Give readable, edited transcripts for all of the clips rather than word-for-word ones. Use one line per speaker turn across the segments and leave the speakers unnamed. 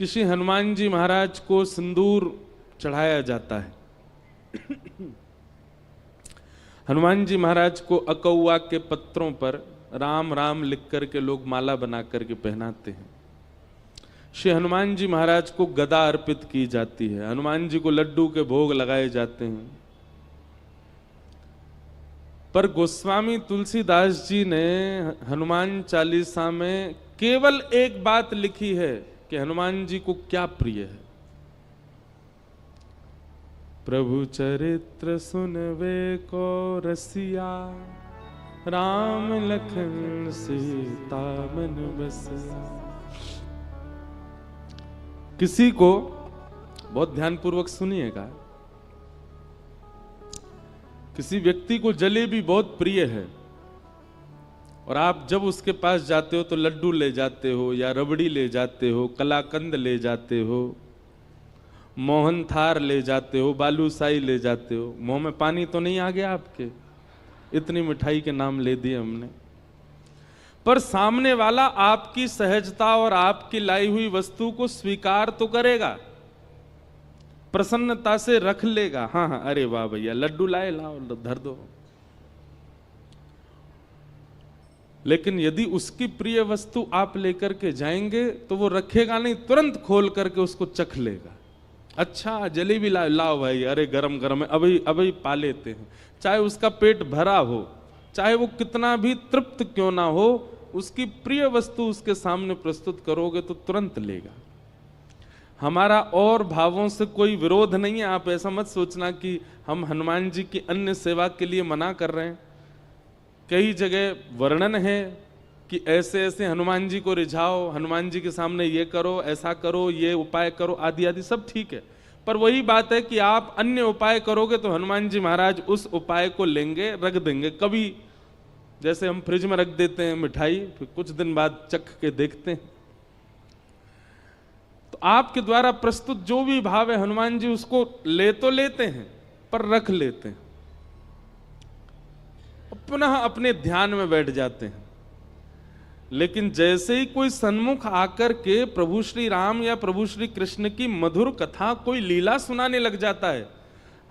कि श्री हनुमान जी महाराज को सिंदूर चढ़ाया जाता है। हनुमान जी महाराज को अकौआ के पत्रों पर राम राम लिख करके लोग माला बना करके पहनाते हैं। श्री हनुमान जी महाराज को गदा अर्पित की जाती है। हनुमान जी को लड्डू के भोग लगाए जाते हैं। पर गोस्वामी तुलसीदास जी ने हनुमान चालीसा में केवल एक बात लिखी है कि हनुमान जी को क्या प्रिय है। प्रभु चरित्र सुनवे को रसिया, राम लखन सीता मन बसिया। किसी को, बहुत ध्यानपूर्वक सुनिएगा, किसी व्यक्ति को जलेबी बहुत प्रिय है और आप जब उसके पास जाते हो तो लड्डू ले जाते हो या रबड़ी ले जाते हो, कलाकंद ले जाते हो, मोहन थार ले जाते हो, बालूशाही ले जाते हो। मुंह में पानी तो नहीं आ गया आपके? इतनी मिठाई के नाम ले दिए हमने। पर सामने वाला आपकी सहजता और आपकी लाई हुई वस्तु को स्वीकार तो करेगा, प्रसन्नता से रख लेगा। हाँ हाँ, अरे वाह भैया लड्डू लाए, लाओ धर दो। लेकिन यदि उसकी प्रिय वस्तु आप लेकर के जाएंगे तो वो रखेगा नहीं, तुरंत खोल करके उसको चख लेगा। अच्छा जलेबी लाओ भाई, अरे गरम गरम है, अभी अभी पा लेते हैं। चाहे उसका पेट भरा हो, चाहे वो कितना भी तृप्त क्यों ना हो, उसकी प्रिय वस्तु उसके सामने प्रस्तुत करोगे तो तुरंत लेगा। हमारा और भावों से कोई विरोध नहीं है। आप ऐसा मत सोचना कि हम हनुमान जी की अन्य सेवा के लिए मना कर रहे हैं। कई जगह वर्णन है कि ऐसे ऐसे हनुमान जी को रिझाओ, हनुमान जी के सामने ये करो, ऐसा करो, ये उपाय करो, आदि आदि सब ठीक है। पर वही बात है कि आप अन्य उपाय करोगे तो हनुमान जी महाराज उस उपाय को लेंगे, रख देंगे। कभी जैसे हम फ्रिज में रख देते हैं मिठाई, फिर कुछ दिन बाद चख के देखते हैं। तो आपके द्वारा प्रस्तुत जो भी भाव है, हनुमान जी उसको ले तो लेते हैं पर रख लेते हैं, पुनः अपने ध्यान में बैठ जाते हैं। लेकिन जैसे ही कोई सन्मुख आकर के प्रभु श्री राम या प्रभु श्री कृष्ण की मधुर कथा, कोई लीला सुनाने लग जाता है,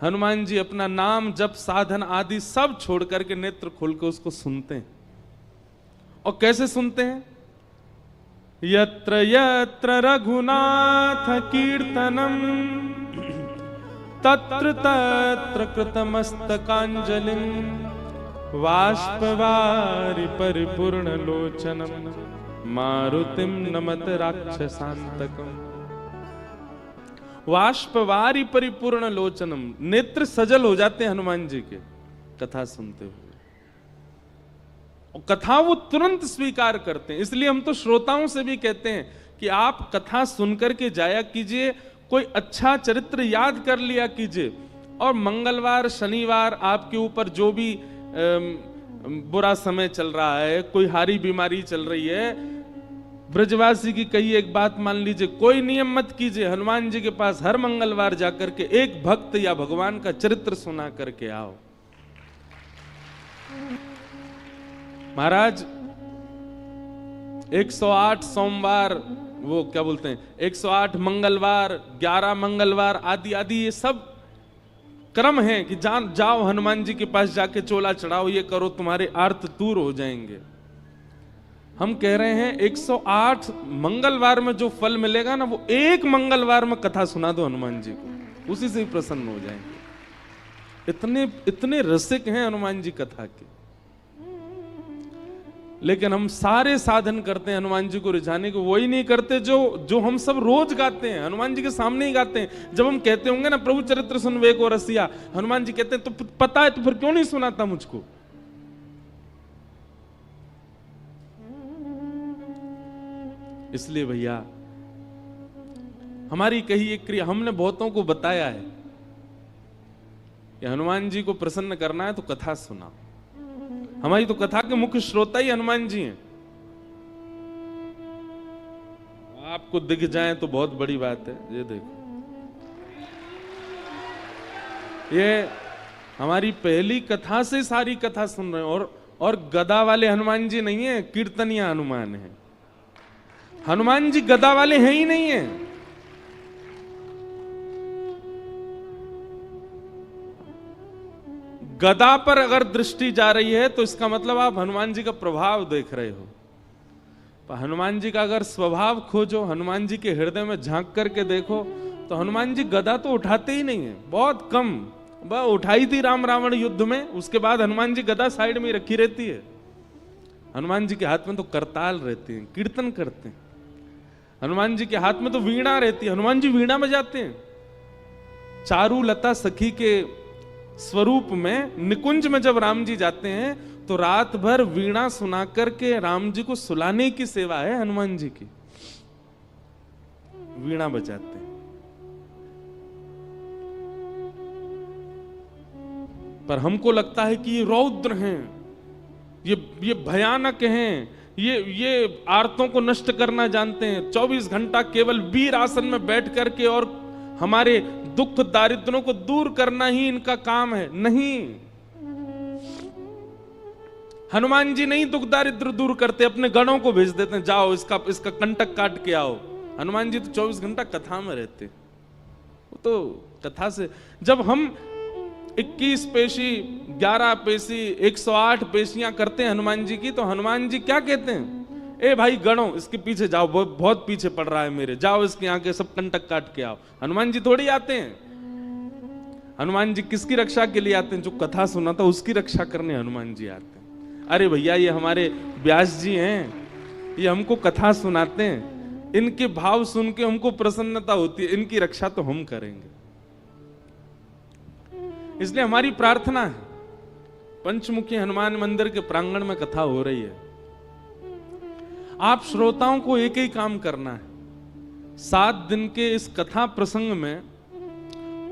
हनुमान जी अपना नाम जप साधन आदि सब छोड़ करके नेत्र खोल के उसको सुनते हैं। और कैसे सुनते हैं? यत्र यत्र रघुनाथ कीर्तनम तत्र तत्र कृतमस्तकांजलिं बाष्पवारि परिपूर्ण लोचनम मारुतिम नमत राक्षसांतकम। बाष्पवारि परिपूर्ण लोचनम, नेत्र सजल हो जाते हैं हनुमान जी के कथा सुनते हुए। और कथा वो तुरंत स्वीकार करते हैं। इसलिए हम तो श्रोताओं से भी कहते हैं कि आप कथा सुनकर के जाया कीजिए, कोई अच्छा चरित्र याद कर लिया कीजिए। और मंगलवार शनिवार आपके ऊपर जो भी बुरा समय चल रहा है, कोई हारी बीमारी चल रही है, ब्रजवासी की कही एक बात मान लीजिए, कोई नियम मत कीजिए, हनुमान जी के पास हर मंगलवार जाकर के एक भक्त या भगवान का चरित्र सुना करके आओ। महाराज 108 सोमवार, वो क्या बोलते हैं, 108 मंगलवार, 11 मंगलवार आदि आदि, ये सब क्रम है कि जाओ हनुमान जी के पास जाके चोला चढ़ाओ, ये करो, तुम्हारे आर्त दूर हो जाएंगे। हम कह रहे हैं 108 मंगलवार में जो फल मिलेगा ना, वो एक मंगलवार में कथा सुना दो हनुमान जी को, उसी से ही प्रसन्न हो जाएंगे। इतने इतने रसिक हैं हनुमान जी कथा के। लेकिन हम सारे साधन करते हैं हनुमान जी को रिझाने को, वही नहीं करते जो हम सब रोज गाते हैं, हनुमान जी के सामने ही गाते हैं। जब हम कहते होंगे ना प्रभु चरित्र सुनवे को रसिया, हनुमान जी कहते हैं तो पता है तो फिर क्यों नहीं सुनाता मुझको? इसलिए भैया हमारी कही एक क्रिया, हमने बहुतों को बताया है कि हनुमान जी को प्रसन्न करना है तो कथा सुनाओ। हमारी तो कथा के मुख्य श्रोता ही हनुमान जी हैं। आपको दिख जाए तो बहुत बड़ी बात है। ये देखो, ये हमारी पहली कथा से सारी कथा सुन रहे हैं। और गदा वाले हनुमान जी नहीं है, कीर्तनिया हनुमान है। हनुमान जी गदा वाले हैं ही नहीं है। गदा पर अगर दृष्टि जा रही है तो इसका मतलब आप हनुमान जी का प्रभाव देख रहे हो। पर हनुमान जी का अगर स्वभाव खोजो, हनुमान जी के हृदय में झांक करके देखो, तो हनुमान जी गदा तो उठाते ही नहीं है, बहुत कम। वह उठाई थी राम रावण युद्ध में, उसके बाद हनुमान जी गदा साइड में रखी रहती है। हनुमान जी के हाथ में तो करताल रहते हैं, कीर्तन करते हैं। हनुमान जी के हाथ में तो वीणा रहती है, हनुमान जी वीणा बजाते हैं। चारू लता सखी के स्वरूप में निकुंज में जब राम जी जाते हैं तो रात भर वीणा सुना करके राम जी को सुलाने की सेवा है हनुमान जी की, वीणा बजाते हैं। पर हमको लगता है कि ये रौद्र हैं, ये भयानक हैं, ये आर्तों को नष्ट करना जानते हैं। 24 घंटा केवल वीर आसन में बैठ करके और हमारे दुख दारिद्र्यों को दूर करना ही इनका काम है। नहीं, हनुमान जी नहीं दुख दारिद्र दूर करते, अपने गणों को भेज देते हैं, जाओ इसका कंटक काट के आओ। हनुमान जी तो 24 घंटा कथा में रहते, वो तो कथा से। जब हम 21 पेशी 11 पेशी 108 पेशियां करते हैं हनुमान जी की, तो हनुमान जी क्या कहते हैं? ए भाई गणों, इसके पीछे जाओ, बहुत पीछे पड़ रहा है मेरे, जाओ इसके आगे सब कंटक काट के आओ। हनुमान जी थोड़ी आते हैं। हनुमान जी किसकी रक्षा के लिए आते हैं? जो कथा सुनाता उसकी रक्षा करने हनुमान जी आते हैं। अरे भैया, ये हमारे व्यास जी हैं, ये हमको कथा सुनाते हैं, इनके भाव सुन के हमको प्रसन्नता होती है, इनकी रक्षा तो हम करेंगे। इसलिए हमारी प्रार्थना है, पंचमुखी हनुमान मंदिर के प्रांगण में कथा हो रही है, आप श्रोताओं को एक ही काम करना है। 7 दिन के इस कथा प्रसंग में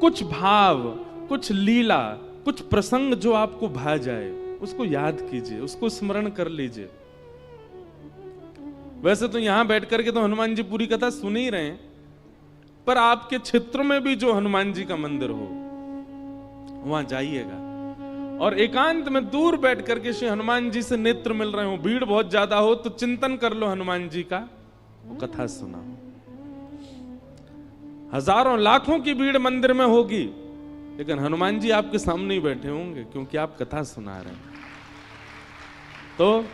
कुछ भाव, कुछ लीला, कुछ प्रसंग जो आपको भा जाए, उसको याद कीजिए, उसको स्मरण कर लीजिए। वैसे तो यहां बैठ करके तो हनुमान जी पूरी कथा सुन ही रहे हैं, पर आपके क्षेत्र में भी जो हनुमान जी का मंदिर हो वहां जाइएगा और एकांत में दूर बैठ करके श्री हनुमान जी से नेत्र मिल रहे हो, भीड़ बहुत ज्यादा हो तो चिंतन कर लो हनुमान जी का, वो कथा सुना। हजारों लाखों की भीड़ मंदिर में होगी, लेकिन हनुमान जी आपके सामने ही बैठे होंगे, क्योंकि आप कथा सुना रहे हैं। तो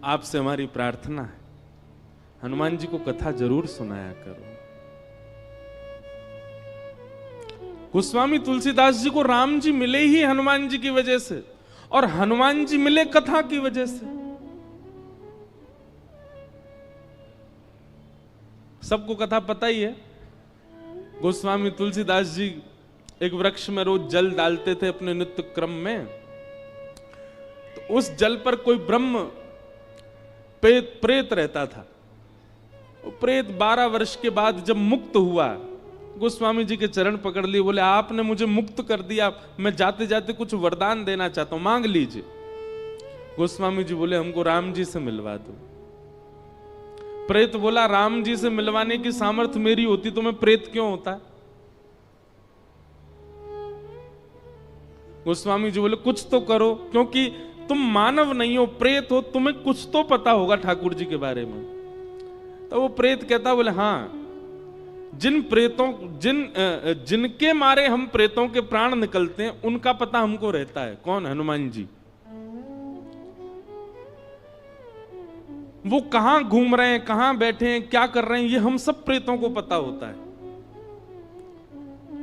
आपसे हमारी प्रार्थना है, हनुमान जी को कथा जरूर सुनाया करो। गोस्वामी तुलसीदास जी को राम जी मिले ही हनुमान जी की वजह से, और हनुमान जी मिले कथा की वजह से। सबको कथा पता ही है। गोस्वामी तुलसीदास जी एक वृक्ष में रोज जल डालते थे अपने नित्य क्रम में, तो उस जल पर कोई ब्रह्म प्रेत रहता था। प्रेत 12 वर्ष के बाद जब मुक्त हुआ, गोस्वामी जी के चरण पकड़ लिए, बोले आपने मुझे मुक्त कर दिया, मैं जाते जाते कुछ वरदान देना चाहता हूं, मांग लीजिए। गोस्वामी जी बोले हमको राम जी से मिलवा दो। प्रेत बोला राम जी से मिलवाने की सामर्थ्य मेरी होती तो मैं प्रेत क्यों होता? गोस्वामी जी बोले कुछ तो करो, क्योंकि तुम मानव नहीं हो, प्रेत हो, तुम्हें कुछ तो पता होगा ठाकुर जी के बारे में। तो वो प्रेत कहता, बोले हाँ, जिनके मारे हम प्रेतों के प्राण निकलते हैं उनका पता हमको रहता है। कौन? हनुमान जी। वो कहां घूम रहे हैं, कहां बैठे हैं, क्या कर रहे हैं, ये हम सब प्रेतों को पता होता है,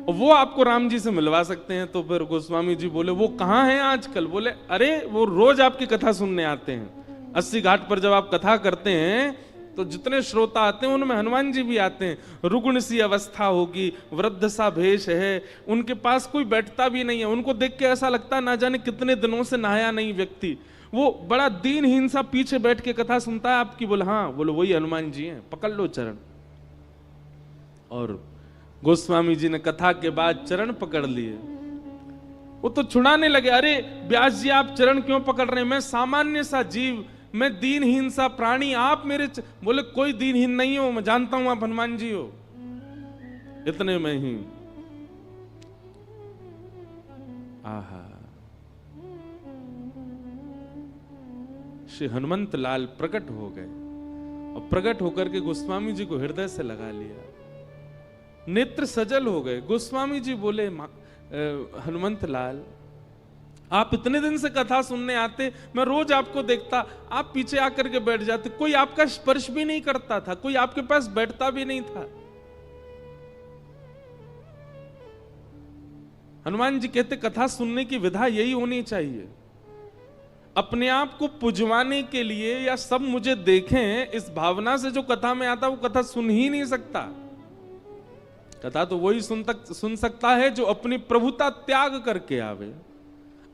और वो आपको राम जी से मिलवा सकते हैं। तो फिर गोस्वामी जी बोले वो कहां हैं आजकल? बोले अरे वो रोज आपकी कथा सुनने आते हैं। 80 घाट पर जब आप कथा करते हैं तो जितने श्रोता आते हैं उनमें हनुमान जी भी आते हैं। रुग्ण सी अवस्था होगी, वृद्ध सा भेष है, उनके पास कोई बैठता भी नहीं है, उनको देख के ऐसा लगता है ना जाने कितने दिनों से नहाया नहीं व्यक्ति, वो बड़ा दीनहीन सा पीछे बैठ के कथा सुनता है आपकी। बोले हाँ, बोले वही हनुमान जी हैं, पकड़ लो चरण। और गोस्वामी जी ने कथा के बाद चरण पकड़ लिए, वो तो छुड़ाने लगे। अरे व्यास जी आप चरण क्यों पकड़ रहे हैं? मैं सामान्य सा जीव, मैं दीनहीन सा प्राणी, आप मेरे बोले कोई दीनहीन नहीं हो, मैं जानता हूं आप हनुमान जी हो। इतने में ही आहा, श्री हनुमंत लाल प्रकट हो गए और प्रकट होकर के गोस्वामी जी को हृदय से लगा लिया, नेत्र सजल हो गए। गोस्वामी जी बोले हनुमंत लाल, आप इतने दिन से कथा सुनने आते, मैं रोज आपको देखता, आप पीछे आकर के बैठ जाते, कोई आपका स्पर्श भी नहीं करता था, कोई आपके पास बैठता भी नहीं था। हनुमान जी कहते कथा सुनने की विधा यही होनी चाहिए। अपने आप को पुजवाने के लिए या सब मुझे देखें इस भावना से जो कथा में आता वो कथा सुन ही नहीं सकता। कथा तो वही सुन सकता है जो अपनी प्रभुता त्याग करके आवे,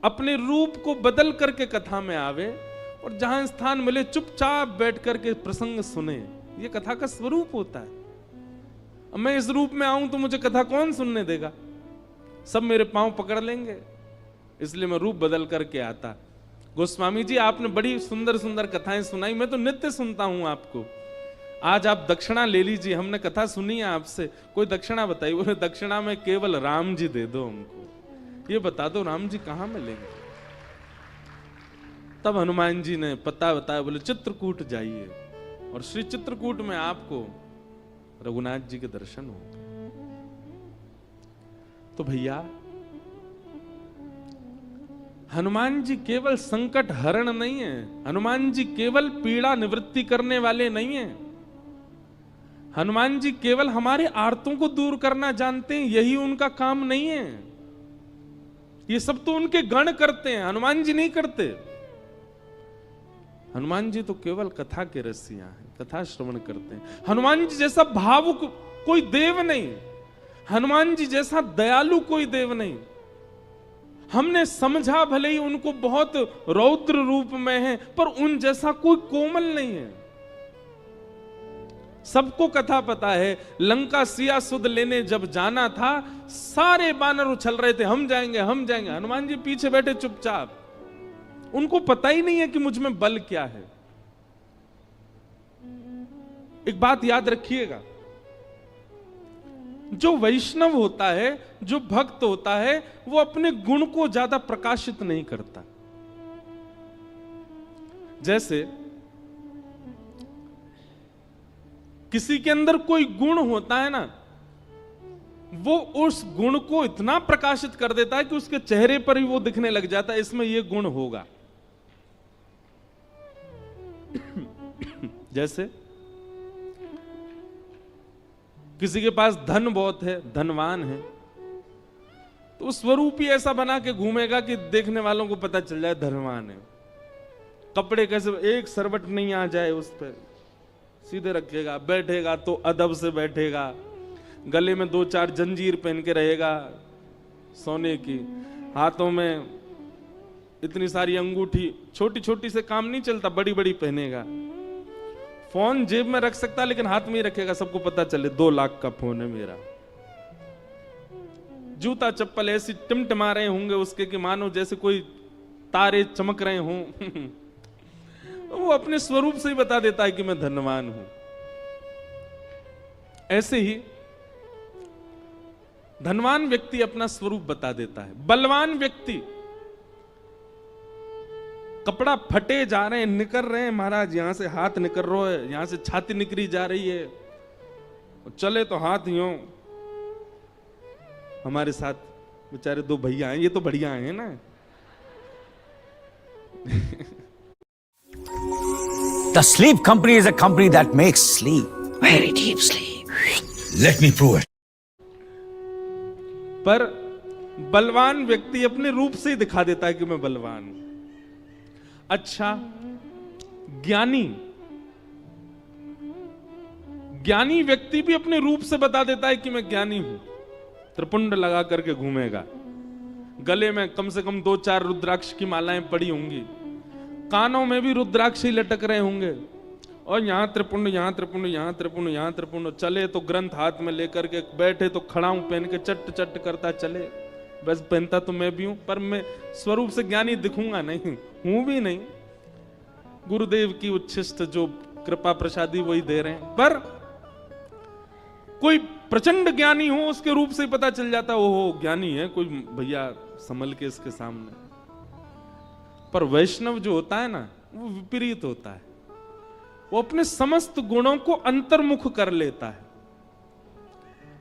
अपने रूप को बदल करके कथा में आवे और जहां स्थान मिले चुपचाप बैठ करके प्रसंग सुने। ये कथा का स्वरूप होता है। अब मैं इस रूप में आऊं तो मुझे कथा कौन सुनने देगा? सब मेरे पांव पकड़ लेंगे, इसलिए मैं रूप बदल करके आता। गोस्वामी जी आपने बड़ी सुंदर सुंदर कथाएं सुनाई, मैं तो नित्य सुनता हूं आपको। आज आप दक्षिणा ले लीजिए, हमने कथा सुनी है आपसे, कोई दक्षिणा बताइए। बोले दक्षिणा में केवल राम जी दे दो हमको, ये बता दो राम जी कहां मिलेंगे। तब हनुमान जी ने पता बताया, बोले चित्रकूट जाइए और श्री चित्रकूट में आपको रघुनाथ जी के दर्शन होंगे। तो भैया हनुमान जी केवल संकट हरण नहीं है, हनुमान जी केवल पीड़ा निवृत्ति करने वाले नहीं हैं। हनुमान जी केवल हमारे आर्तों को दूर करना जानते हैं, यही उनका काम नहीं है। ये सब तो उनके गण करते हैं, हनुमान जी नहीं करते। हनुमान जी तो केवल कथा के रसिया हैं, कथा श्रवण करते हैं। हनुमान जी जैसा भावुक कोई देव नहीं, हनुमान जी जैसा दयालु कोई देव नहीं। हमने समझा भले ही उनको बहुत रौद्र रूप में है, पर उन जैसा कोई कोमल नहीं है। सबको कथा पता है, लंका सिया सुध लेने जब जाना था, सारे बानर उछल रहे थे, हम जाएंगे हम जाएंगे। हनुमान जी पीछे बैठे चुपचाप, उनको पता ही नहीं है कि मुझ में बल क्या है। एक बात याद रखिएगा, जो वैष्णव होता है, जो भक्त होता है, वो अपने गुण को ज्यादा प्रकाशित नहीं करता। जैसे किसी के अंदर कोई गुण होता है ना, वो उस गुण को इतना प्रकाशित कर देता है कि उसके चेहरे पर ही वो दिखने लग जाता है, इसमें ये गुण होगा। जैसे किसी के पास धन बहुत है, धनवान है, तो स्वरूप ही ऐसा बना के घूमेगा कि देखने वालों को पता चल जाए धनवान है। कपड़े कैसे, एक सरवट नहीं आ जाए उस पर, सीधे रखेगा, बैठेगा तो अदब से बैठेगा, गले में 2-4 जंजीर पहन के रहेगा सोने की, हाथों में इतनी सारी अंगूठी, छोटी छोटी से काम नहीं चलता, बड़ी बड़ी पहनेगा। फोन जेब में रख सकता लेकिन हाथ में ही रखेगा, सबको पता चले 2 लाख का फोन है मेरा। जूता चप्पल ऐसी टिमटिमा रहे होंगे उसके कि मानो जैसे कोई तारे चमक रहे हों। वो अपने स्वरूप से ही बता देता है कि मैं धनवान हूं। ऐसे ही धनवान व्यक्ति अपना स्वरूप बता देता है। बलवान व्यक्ति, कपड़ा फटे जा रहे हैं, निकल रहे हैं महाराज, यहां से हाथ निकल रहा है, यहां से छाती निकली जा रही है, चले तो हाथ यूं। हमारे साथ बेचारे 2 भैया हैं, ये तो बढ़िया हैं ना।
The sleep company is a company that makes sleep. Very deep sleep. Let me prove it.
पर बलवान व्यक्ति अपने रूप से ही दिखा देता है कि मैं बलवान हूं। अच्छा, ज्ञानी व्यक्ति भी अपने रूप से बता देता है कि मैं ज्ञानी हूं। त्रिपुंड लगा करके घूमेगा, गले में कम से कम 2-4 रुद्राक्ष की मालाएं पड़ी होंगी, कानों में भी रुद्राक्ष ही लटक रहे होंगे, और यहां त्रिपुंड, यहां त्रिपुंड, यहां त्रिपुंड, यहां त्रिपुंड। चले तो ग्रंथ हाथ में लेकर के, बैठे तो खड़ाऊं पहन के चट चट करता चले। बस पहनता तो मैं भी हूं, पर मैं स्वरूप से ज्ञानी दिखूंगा नहीं, हूं भी नहीं। गुरुदेव की उच्छिष्ट जो कृपा प्रसादी वही दे रहे हैं। पर कोई प्रचंड ज्ञानी हो, उसके रूप से ही पता चल जाता है ओहो ज्ञानी है, कोई भैया संभल के इसके सामने। पर वैष्णव जो होता है ना, वो विपरीत होता है। वो अपने समस्त गुणों को अंतर्मुख कर लेता है।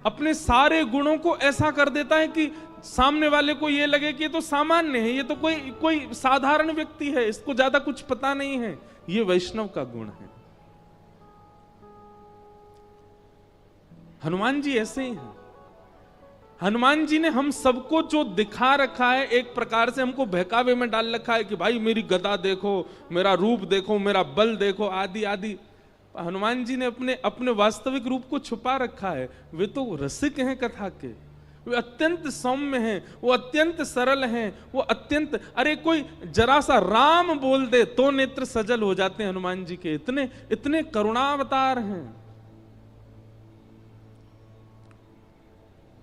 अपने सारे गुणों को ऐसा कर देता है कि सामने वाले को ये लगे कि ये तो सामान्य है, ये तो कोई साधारण व्यक्ति है, इसको ज्यादा कुछ पता नहीं है। ये वैष्णव का गुण है। हनुमान जी ऐसे ही हैं। हनुमान जी ने हम सबको जो दिखा रखा है, एक प्रकार से हमको बहकावे में डाल रखा है कि भाई मेरी गदा देखो, मेरा रूप देखो, मेरा बल देखो, आदि आदि। हनुमान जी ने अपने वास्तविक रूप को छुपा रखा है। वे तो रसिक हैं कथा के, वे अत्यंत सौम्य हैं, वो अत्यंत सरल हैं, वो अत्यंत, अरे कोई जरा सा राम बोल दे तो नेत्र सजल हो जाते हैं हनुमान जी के, इतने इतने करुणावतार हैं।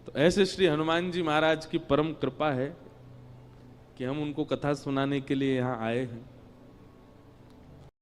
तो ऐसे श्री हनुमान जी महाराज की परम कृपा है कि हम उनको कथा सुनाने के लिए यहां आए हैं।